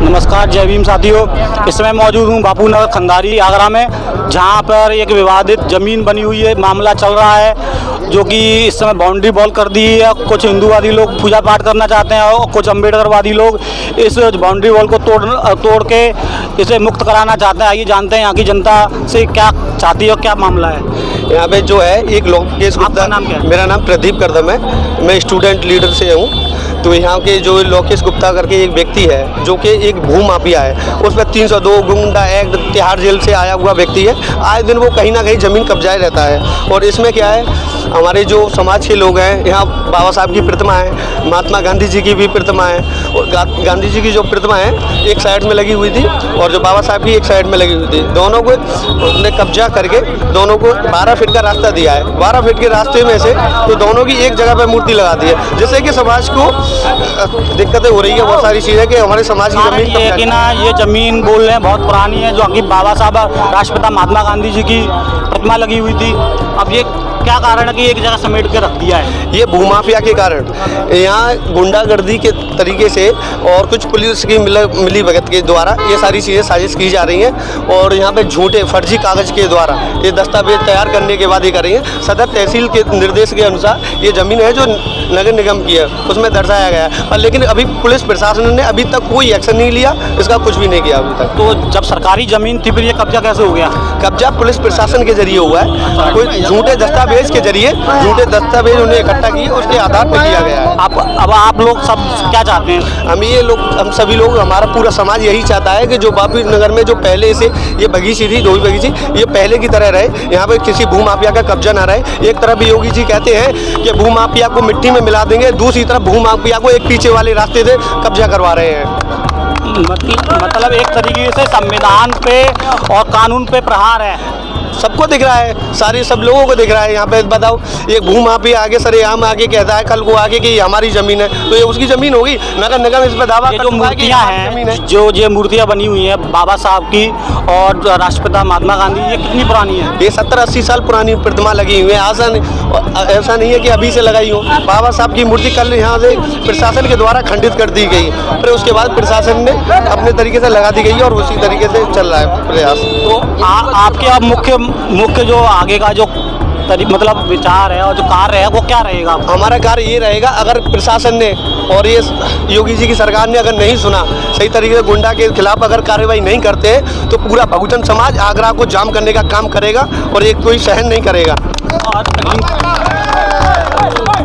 नमस्कार, जय भीम साथियों। इस समय मौजूद हूँ बापू नगर खंडारी आगरा में, जहाँ पर एक विवादित ज़मीन बनी हुई है, मामला चल रहा है, जो कि इस समय बाउंड्री वॉल कर दी है। कुछ हिंदूवादी लोग पूजा पाठ करना चाहते हैं और कुछ अम्बेडकरवादी लोग इस बाउंड्री वॉल को तोड़ के इसे मुक्त कराना चाहते हैं। आइए जानते हैं यहाँ की जनता से क्या चाहती है और क्या मामला है। यहाँ पे जो है एक लोकेश गुप्ता। आपका नाम क्या है? मेरा नाम प्रदीप करदम है, मैं स्टूडेंट लीडर से हूँ। तो यहाँ के जो लोकेश गुप्ता करके एक व्यक्ति है जो कि एक भू माफिया है, उस पर 302 गुंडा एक्ट तिहाड़ जेल से आया हुआ व्यक्ति है। आए दिन वो कहीं ना कहीं ज़मीन कब्जाए रहता है। और इसमें क्या है, हमारे जो समाज के लोग हैं, यहाँ बाबा साहब की प्रतिमा है, महात्मा गांधी जी की भी प्रतिमा है। और गांधी जी की जो प्रतिमा है एक साइड में लगी हुई थी और जो बाबा साहब की एक साइड में लगी हुई थी। दोनों को उसने कब्जा करके दोनों को 12 फीट का रास्ता दिया है। 12 फीट के रास्ते में से तो दोनों की एक जगह पर मूर्ति लगा दी है, जिससे कि समाज को दिक्कतें हो रही है। बहुत सारी चीज़ें कि हमारे समाज की ज़मीन ये कि ना, ये ज़मीन बोल रहे हैं बहुत पुरानी है, जो कि बाबा साहब राष्ट्रपिता महात्मा गांधी जी की प्रतिमा लगी हुई थी। अब ये क्या कारण है कि एक जगह समेट के रख दिया है? ये भूमाफिया के कारण यहाँ गुंडागर्दी के तरीके से और कुछ पुलिस की मिली भगत के द्वारा ये सारी चीज़ें साजिश की जा रही हैं। और यहाँ पे झूठे फर्जी कागज़ के द्वारा ये दस्तावेज तैयार करने के बाद ये कर रही हैं। सदर तहसील के निर्देश के अनुसार ये ज़मीन है जो नगर निगम की है, उसमें दर्शाया गया है। पर लेकिन अभी पुलिस प्रशासन ने अभी तक कोई एक्शन नहीं लिया, इसका कुछ भी नहीं किया अभी तक। तो जब सरकारी ज़मीन थी फिर ये कब्जा कैसे हो गया? कब्जा पुलिस प्रशासन के जरिए हुआ है। कोई झूठे दस्तावेज के जरिए झूठे दस्तावेज उन्हें इकट्ठा किए, उसके आधार पर किया गया है। अब आप लोग सब क्या चाहते हैं? हम सभी लोग, हमारा पूरा समाज यही चाहता है कि जो बापू नगर में जो पहले से ये बगीची थी, धोबी बगीची, ये पहले की तरह रहे। यहाँ पे किसी भूमाफिया का कब्जा ना रहे। एक तरफ योगी जी कहते हैं कि भूमाफिया को मिट्टी में मिला देंगे, दूसरी तरफ भूमाफिया को एक पीछे वाले रास्ते से कब्जा करवा रहे हैं। मतलब एक तरीके से संविधान पे और कानून पे प्रहार है। सबको दिख रहा है, सारे सब लोगों को दिख रहा है। यहाँ पे बताओ, एक भूमाफिया आगे सरेआम आगे कहता है कल को आगे कि ये हमारी ज़मीन है, तो ये उसकी ज़मीन होगी। नगर निगम इस पर दावा जो मूर्तियाँ हैं, जो ये मूर्तियाँ बनी हुई हैं बाबा साहब की और राष्ट्रपिता महात्मा गांधी, ये कितनी पुरानी है? ये 70-80 साल पुरानी प्रतिमा लगी हुई है। ऐसा नहीं है कि अभी से लगाई हो। बाबा साहब की मूर्ति कल यहाँ से प्रशासन के द्वारा खंडित कर दी गई, फिर उसके बाद प्रशासन ने अपने तरीके से लगा दी गई और उसी तरीके से चल रहा है प्रयास। तो आपके अब मुख्य जो आगे का जो मतलब विचार है और जो कार्य है वो क्या रहेगा? हमारा कार्य ये रहेगा, अगर प्रशासन ने और ये योगी जी की सरकार ने अगर नहीं सुना, सही तरीके से गुंडा के खिलाफ अगर कार्रवाई नहीं करते, तो पूरा बहुजन समाज आगरा को जाम करने का काम करेगा और ये कोई सहन नहीं करेगा। और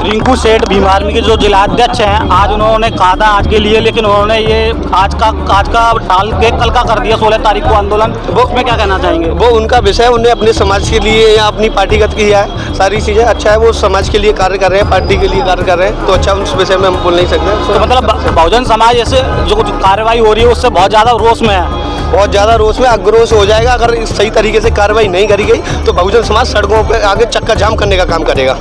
रिंकू सेठ भीम आर्मी के जो जिलाध्यक्ष हैं, आज उन्होंने कहा था आज के लिए, लेकिन उन्होंने ये आज का टाल के कल का कर दिया 16 तारीख को आंदोलन। वो उसमें क्या कहना चाहेंगे? वो उनका विषय, उन्हें अपने समाज के लिए या अपनी पार्टीगत किया है, सारी चीज़ें अच्छा है। वो समाज के लिए कार्य कर रहे हैं, पार्टी के लिए कार्य कर रहे हैं, तो अच्छा उस विषय में हम बोल नहीं सकते। तो मतलब बहुजन समाज ऐसे जो कार्रवाई हो रही है उससे बहुत ज़्यादा रोष में है, बहुत ज़्यादा रोष में, आक्रोश हो जाएगा। अगर सही तरीके से कार्रवाई नहीं करी गई तो बहुजन समाज सड़कों पर आगे चक्का जाम करने का काम करेगा।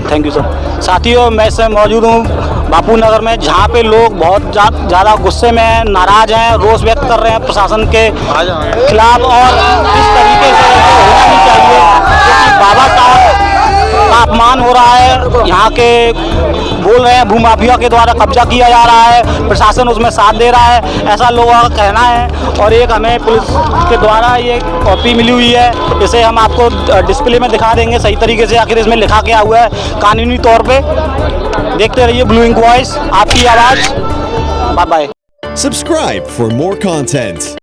Thank you sir. साथियों, मैं इस समय मौजूद हूँ बापू नगर में, जहाँ पे लोग बहुत ज़्यादा गुस्से में हैं, नाराज़ हैं, रोष व्यक्त कर रहे हैं प्रशासन के खिलाफ। और इस तरीके से होना नहीं चाहिए, क्योंकि बाबा साहब का अपमान हो रहा है। यहाँ के बोल रहे हैं भूमाफिया के द्वारा कब्जा किया जा रहा है, प्रशासन उसमें साथ दे रहा है, ऐसा लोगों का कहना है। और एक हमें पुलिस के द्वारा ये कॉपी मिली हुई है, इसे हम आपको डिस्प्ले में दिखा देंगे सही तरीके से आखिर इसमें लिखा क्या हुआ है कानूनी तौर पे। देखते रहिए ब्लू इंक वॉइस, आपकी आवाज़। Bye bye. Subscribe for more content.